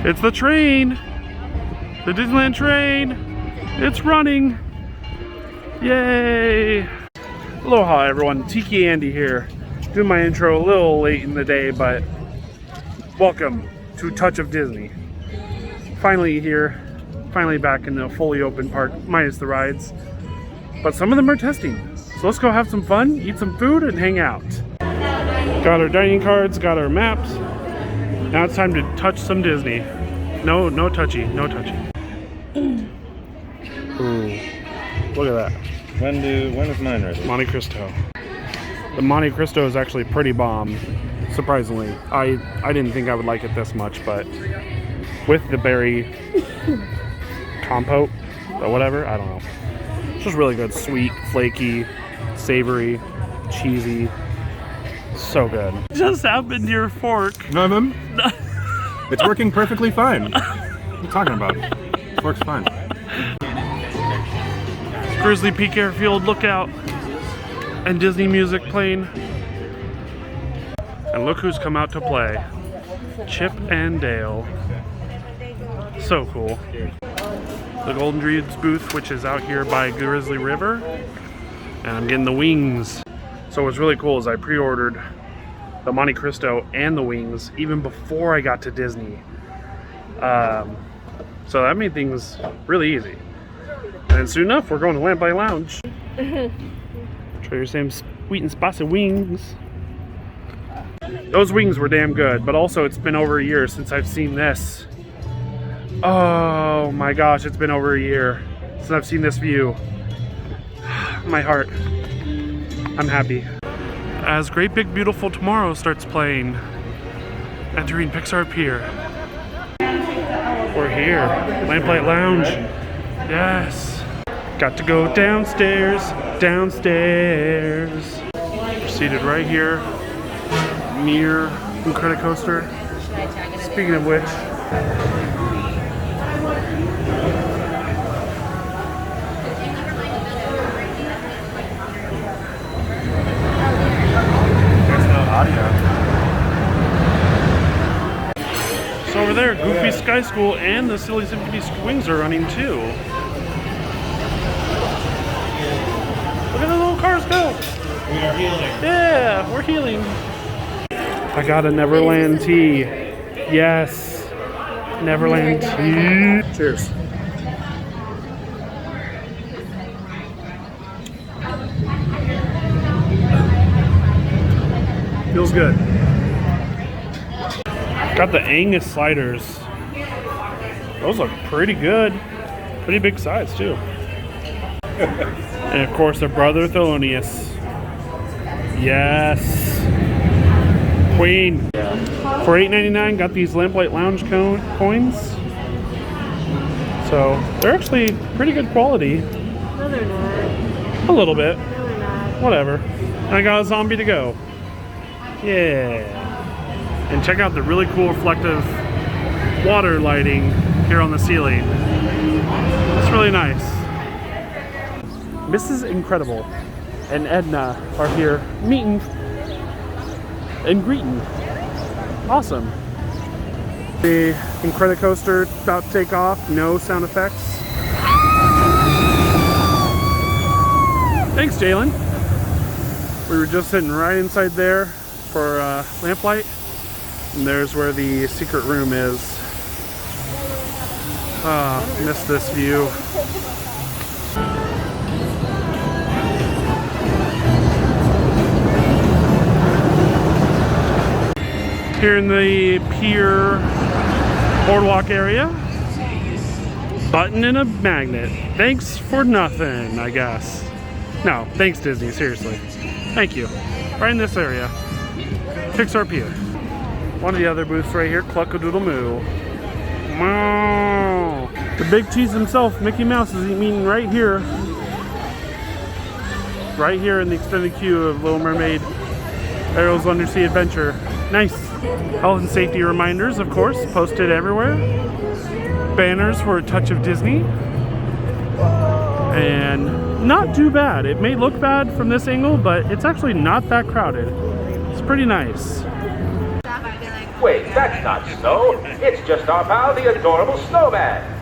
It's the train! The Disneyland train! It's running! Yay! Aloha everyone, Tiki Andi here. Doing my intro a little late in the day, but welcome to Touch of Disney. Finally here, finally back in the fully open park, minus the rides. But some of them are testing. So let's go have some fun, eat some food, and hang out. Got our dining cards, got our maps. Now it's time to touch some Disney. No touchy, no touchy. Ooh, look at that. When is mine ready? Monte Cristo. The Monte Cristo is actually pretty bomb, surprisingly. I didn't think I would like it this much, but with the berry compote or whatever, I don't know. It's just really good. Sweet, flaky, savory, cheesy. So good. Just happened to your fork. Nothing. It's working perfectly fine. What are you talking about? It works fine. Grizzly Peak Airfield, look out. And Disney music playing. And look who's come out to play. Chip and Dale. So cool. The Golden Dreams booth, which is out here by Grizzly River. And I'm getting the wings. So what's really cool is I pre-ordered the Monte Cristo and the wings even before I got to Disney. So that made things really easy. And soon enough, we're going to Lamplight Lounge. Try your same sweet and spicy wings. Those wings were damn good, but also it's been over a year since I've seen this. Oh my gosh, it's been over a year since I've seen this view. My heart. I'm happy. As Great Big Beautiful Tomorrow starts playing, entering Pixar Pier. We're here, Lamplight Lounge. Yes. Got to go downstairs, downstairs. We're seated right here near Incredicoaster. Speaking of which, so over there, Goofy Sky School and the Silly Symphony Wings are running too. Look at the little cars go! We are healing. Yeah, we're healing. I got a Neverland tea. Yes, Neverland tea. Cheers. Feels good. Got the Angus sliders. Those look pretty good. Pretty big size too. And of course, their brother Thelonious. Yes. Queen. For $8.99, got these Lamplight Lounge coins. So they're actually pretty good quality. No, they're not. A little bit. No, they're not. Whatever. And I got a zombie to go. Yeah. And check out the really cool reflective water lighting here on the ceiling. It's really nice. Mrs. Incredible and Edna are here meeting and greeting. Awesome. The Incredicoaster about to take off. No sound effects. Thanks, Jalen. We were just sitting right inside there for Lamplight. And there's where the secret room is. Missed this view. Here in the pier boardwalk area. Button and a magnet. Thanks for nothing, I guess. No, thanks Disney, seriously. Thank you. Right in this area. Pixar Pier. One of the other booths right here, Cluck-a-Doodle-Moo. Wow. The big cheese himself, Mickey Mouse, is eating right here. Right here in the extended queue of Little Mermaid Ariel's Undersea Adventure. Nice. Health and safety reminders, of course, posted everywhere. Banners for a touch of Disney. And not too bad. It may look bad from this angle, but it's actually not that crowded. It's pretty nice. Wait, that's not snow. It's just our pal, the adorable snowman.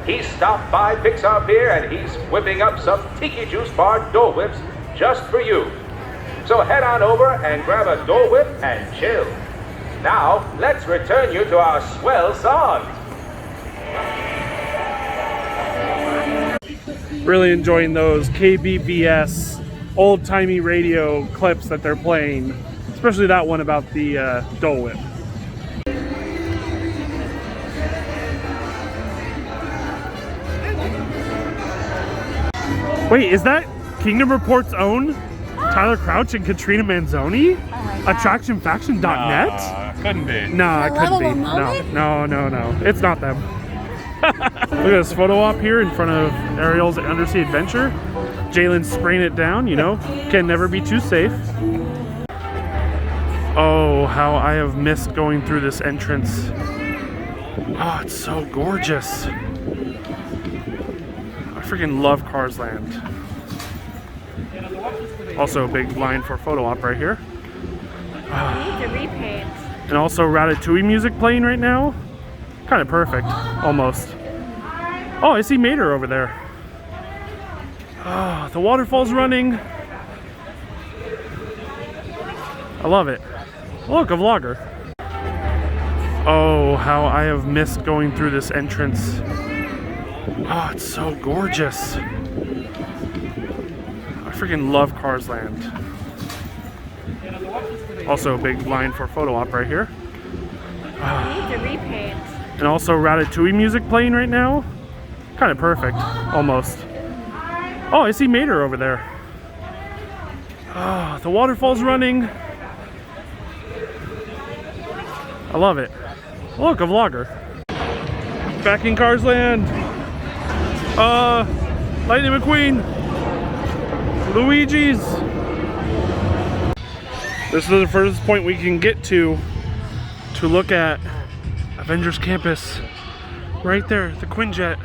He stopped by Pixar Pier and he's whipping up some Tiki Juice Bar Dole Whips just for you. So head on over and grab a Dole Whip and chill. Now, let's return you to our swell song. Really enjoying those KBBS old-timey radio clips that they're playing, especially that one about the Dole Whip. Wait, is that Kingdom Report's own Tyler Crouch and Katrina Manzoni? Attractionfaction.net? Couldn't be. Nah, it couldn't be. No. It's not them. Look at this photo op here in front of Ariel's Undersea Adventure. Jalen's spraying it down, you know, can never be too safe. Oh, how I have missed going through this entrance. Oh, it's so gorgeous. I freaking love Cars Land. Also a big line for photo op right here. I need to repaint. And also Ratatouille music playing right now. Kind of perfect, almost. Oh, I see Mater over there. Oh, the waterfall's running. I love it. Look, a vlogger. Oh, how I have missed going through this entrance. Oh, it's so gorgeous. I freaking love Cars Land. Also a big line for photo op right here. I need to repaint. And also Ratatouille music playing right now. Kind of perfect, almost. Oh, I see Mater over there. Oh, the waterfall's running. I love it. Look, a vlogger. Back in Cars Land. Lightning McQueen. Luigi's. This is the furthest point we can get to look at Avengers Campus. Right there, the Quinjet.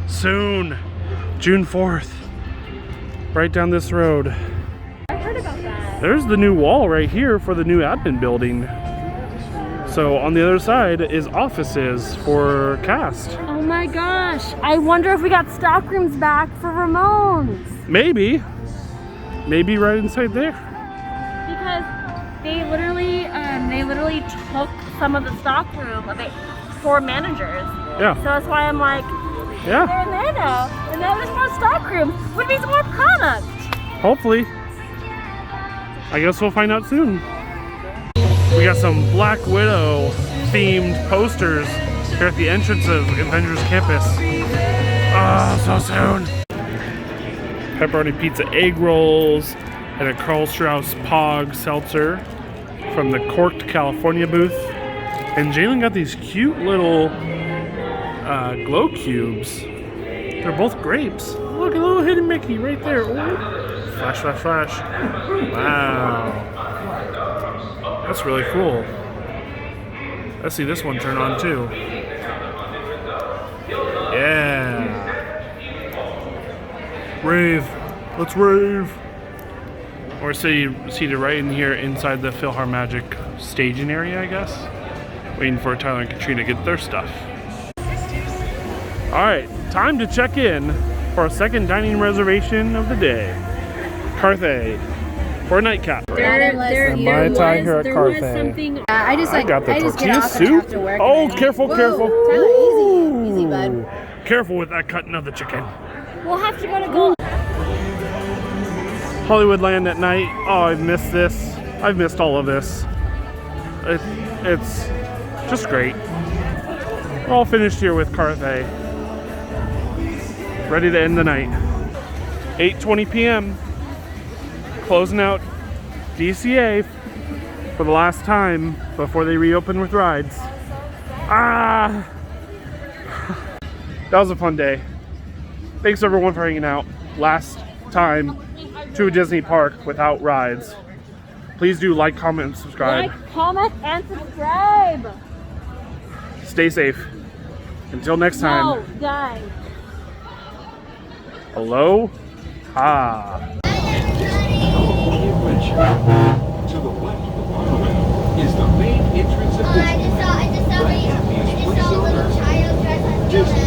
Soon, June 4th. Right down this road. I heard about that. There's the new wall right here for the new admin building. So on the other side is offices for cast. Oh my gosh. I wonder if we got stock rooms back for Ramones. Maybe right inside there. Because they literally took some of the stock room of it for managers. Yeah. So that's why I'm like, Yeah. they're in there now. And now there's more stock room, which means more product. Hopefully. I guess we'll find out soon. We got some Black Widow themed posters here at the entrance of Avengers Campus. Oh, so soon. Pepperoni pizza egg rolls and a Karl Strauss Pog seltzer from the Corked California booth. And Jalen got these cute little glow cubes. They're both grapes. Look, a little hidden Mickey right there. Ooh. Flash, flash, flash. Wow. That's really cool. Let's see this one turn on too. Yeah. Rave. Let's rave. We're seated right in here inside the PhilharMagic staging area, I guess. Waiting for Tyler and Katrina to get their stuff. Alright, time to check in for our second dining reservation of the day. Carthay for a nightcap. There Mai Tai here at Carthay. something. I just like got the I just get tortilla off and I have soup. to work. Oh, and I- careful, Whoa, careful. Tyler, easy, bud. Careful with that cutting of the chicken. We'll have to go to Gold. Hollywood Land at night. Oh, I've missed this. I've missed all of this. It's just great. We're all finished here with Carthay. Ready to end the night. 8:20 p.m. Closing out DCA for the last time before they reopen with rides. Ah! That was a fun day. Thanks everyone for hanging out. Last time to a Disney park without rides. Please do like, comment, and subscribe. Like, comment, and subscribe. Stay safe. Until next time. No, guys. Aloha. To the left of the monorail, entrance of Disneyland. I just saw a little child dressed as